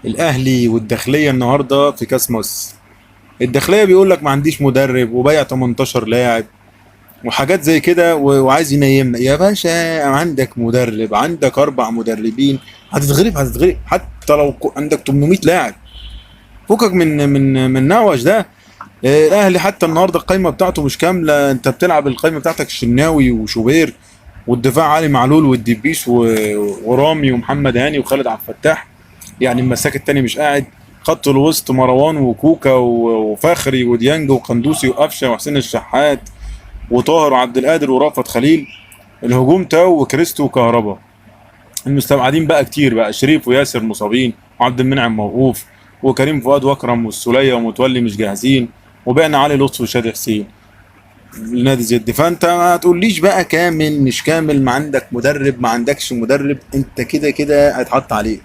الاهلي والداخليه النهارده في كاس مصر. الداخليه بيقول لك ما عنديش مدرب وبايع 18 لاعب وحاجات زي كده وعايز ينيمنا يا باشا. عندك مدرب، عندك 4 مدربين، هتتغلب هتتغلب حتى لو عندك 800 لاعب. فكك من نوش ده. الاهلي حتى النهارده القايمه بتاعته مش كامله. انت بتلعب القايمه بتاعتك الشناوي وشوبير، والدفاع علي معلول والدبيس ورامي ومحمد هاني وخالد عبد الفتاح. يعني المساك التاني مش قاعد. خط الوسط مروان وكوكا وفخري وديانج وقندوسي وقفشه وحسين الشحات وطاهر وعبد القادر ورأفت خليل. الهجوم تاو وكريستو وكهربا. المستبعدين بقى كتير بقى، شريف وياسر مصابين وعبد المنعم موقوف وكريم فؤاد واكرم والسوليه ومتولي مش جاهزين، وبقنا علي لطفي وشادي حسين لنادي زد. فانت ما تقوليش بقى كامل مش كامل، ما عندك مدرب ما عندكش مدرب، انت كده كده هيتحط عليك.